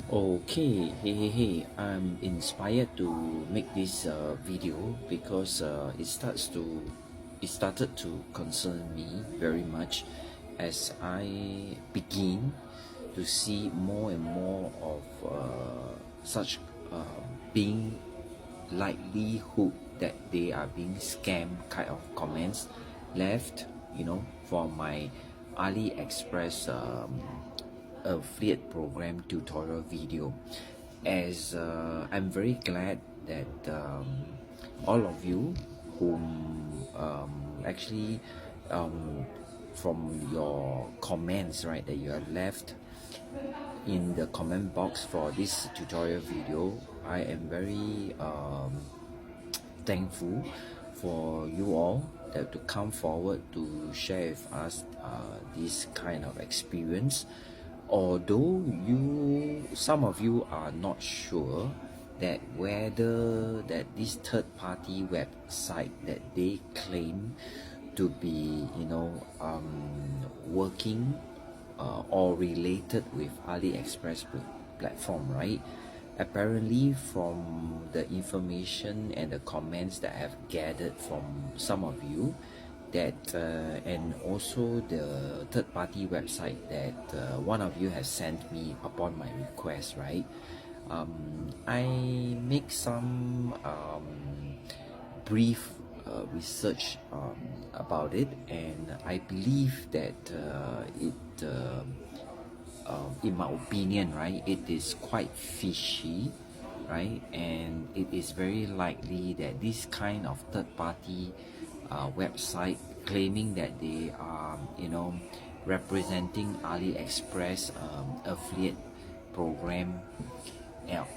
Okay, hey, I'm inspired to make this video because it started to concern me very much as I begin to see more and more of such being likelihood that they are being scammed kind of comments left, from my AliExpress affiliate program tutorial video. As I'm very glad that all of you whom actually from your comments, right, that you have left in the comment box for this tutorial video, I am very thankful for you all that to come forward to share with us this kind of experience. Although some of you are not sure that whether that this third-party website that they claim to be working or related with AliExpress platform, right? Apparently, from the information and the comments that I have gathered from some of you, that and also the third-party website that one of you has sent me upon my request, right? I make some brief research about it, and I believe that in my opinion, right, it is quite fishy, right? And it is very likely that this kind of third-party website claiming that they are, representing AliExpress affiliate program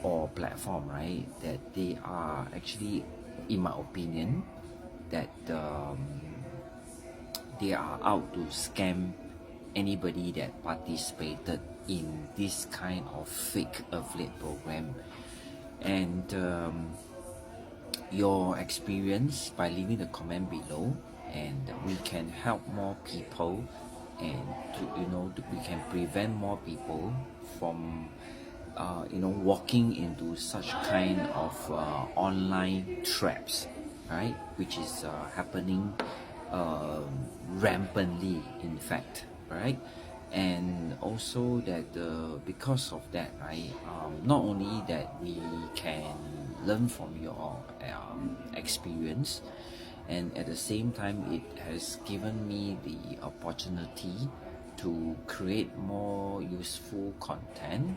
or platform, right? That they are actually, in my opinion, that they are out to scam anybody that participated in this kind of fake affiliate program. And your experience by leaving the comment below, and we can help more people, and we can prevent more people from walking into such kind of online traps, right, which is happening rampantly, in fact, right? And also that because of that, right, not only that we can learn from your experience, and at the same time it has given me the opportunity to create more useful content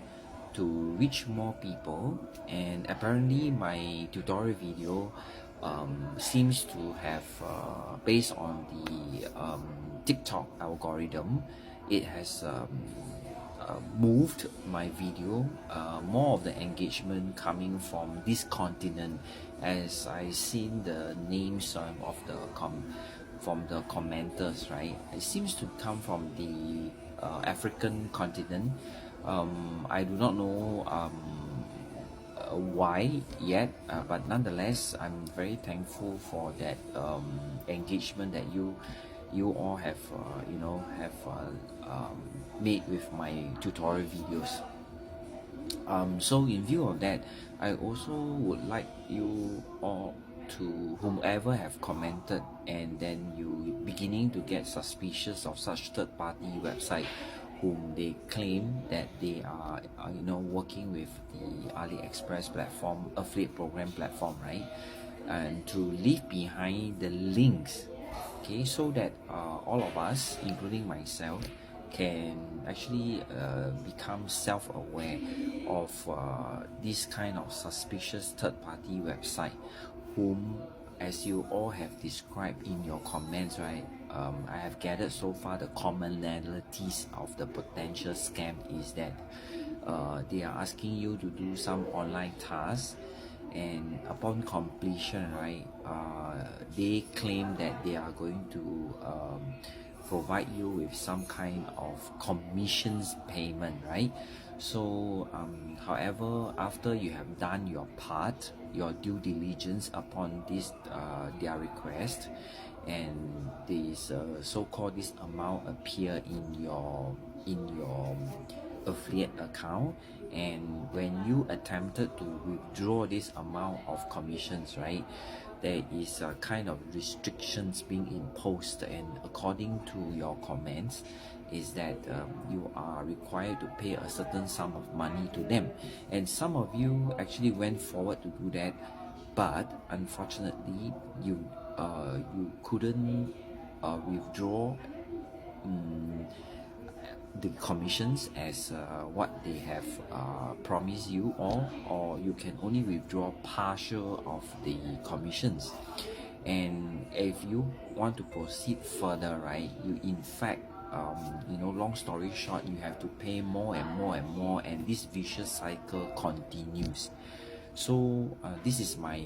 to reach more people. And apparently my tutorial video seems to have based on the TikTok algorithm, it has moved my video, more of the engagement coming from this continent, as I seen the names of the from the commenters, right? It seems to come from the African continent. I do not know why yet, but nonetheless, I'm very thankful for that engagement that you all have made with my tutorial videos. So in view of that, I also would like you all, to whomever have commented and then you beginning to get suspicious of such third-party website whom they claim that they are working with the AliExpress platform affiliate program platform, right? And to leave behind the links, okay, so that all of us, including myself, can actually become self-aware of this kind of suspicious third-party website, whom, as you all have described in your comments, right, I have gathered so far the commonalities of the potential scam is that they are asking you to do some online tasks, and upon completion, right, they claim that they are going to provide you with some kind of commissions payment, right? So however, after you have done your part, your due diligence upon this their request, and this so-called this amount appear in your affiliate account, and when you attempted to withdraw this amount of commissions, right, there is a kind of restrictions being imposed, and according to your comments is that you are required to pay a certain sum of money to them, and some of you actually went forward to do that, but unfortunately you couldn't withdraw the commissions as what they have promised you, or you can only withdraw partial of the commissions. And if you want to proceed further, right, you in fact long story short, you have to pay more and more and more, and this vicious cycle continues. So this is my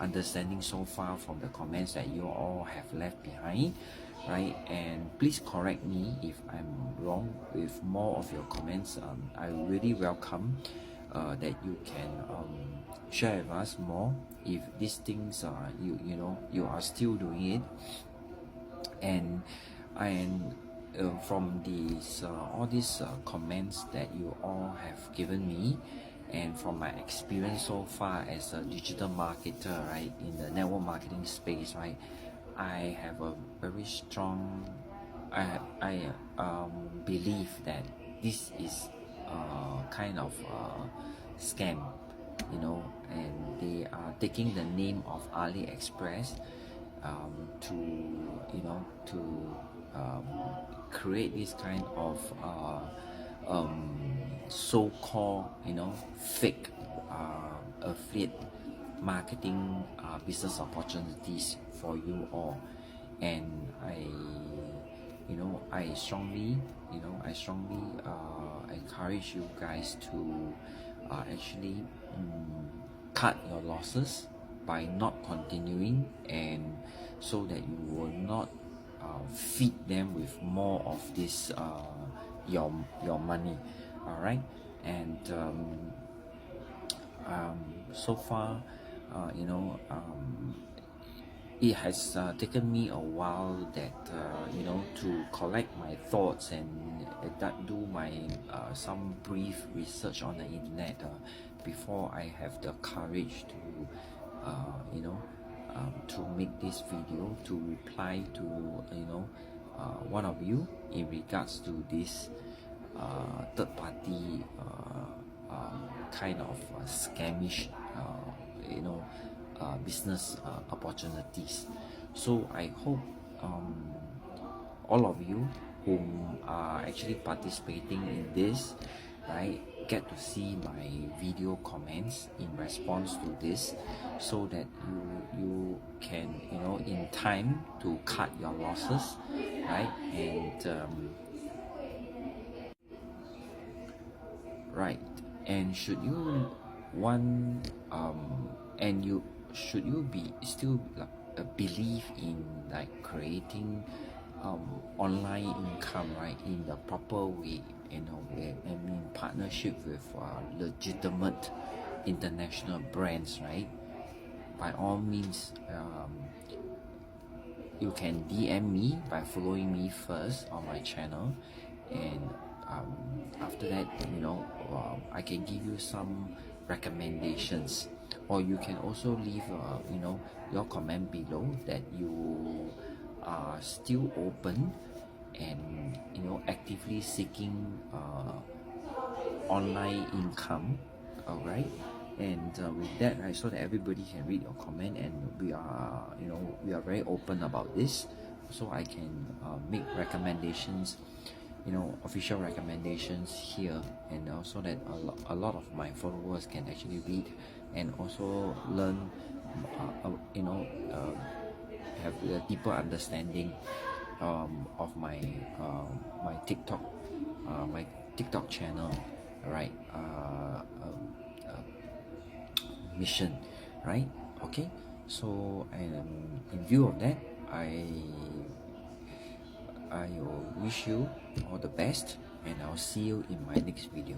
understanding so far from the comments that you all have left behind, right? And please correct me if I'm wrong with more of your comments. I really welcome that you can share with us more if these things you are still doing it. And from these all these comments that you all have given me, and from my experience so far as a digital marketer, right, in the network marketing space, right, I have a very strong belief that this is kind of scam, and they are taking the name of AliExpress to create this kind of so-called fake affiliate marketing business opportunities for you all. And I strongly encourage you guys to actually cut your losses by not continuing, and so that you will not feed them with more of this your money. All right. And so far it has taken me a while that to collect my thoughts and do my some brief research on the internet before I have the courage to to make this video to reply to one of you in regards to this third party kind of scamish business opportunities. So I hope all of you whom are actually participating in this, right, get to see my video comments in response to this, so that you can in time to cut your losses, right? And should you want and you should you be still believe in like creating online income, right, in the proper way, and in partnership with legitimate international brands, right, by all means you can DM me by following me first on my channel, and after that I can give you some recommendations, or you can also leave your comment below that you are still open and actively seeking online income. All right. And with that, right, so that everybody can read your comment, and we are very open about this, so I can make recommendations, official recommendations here, and also that a lot of my followers can actually read and also learn, have a deeper understanding of my TikTok channel, right, mission, right? Okay, so in view of that, I will wish you all the best, and I'll see you in my next video.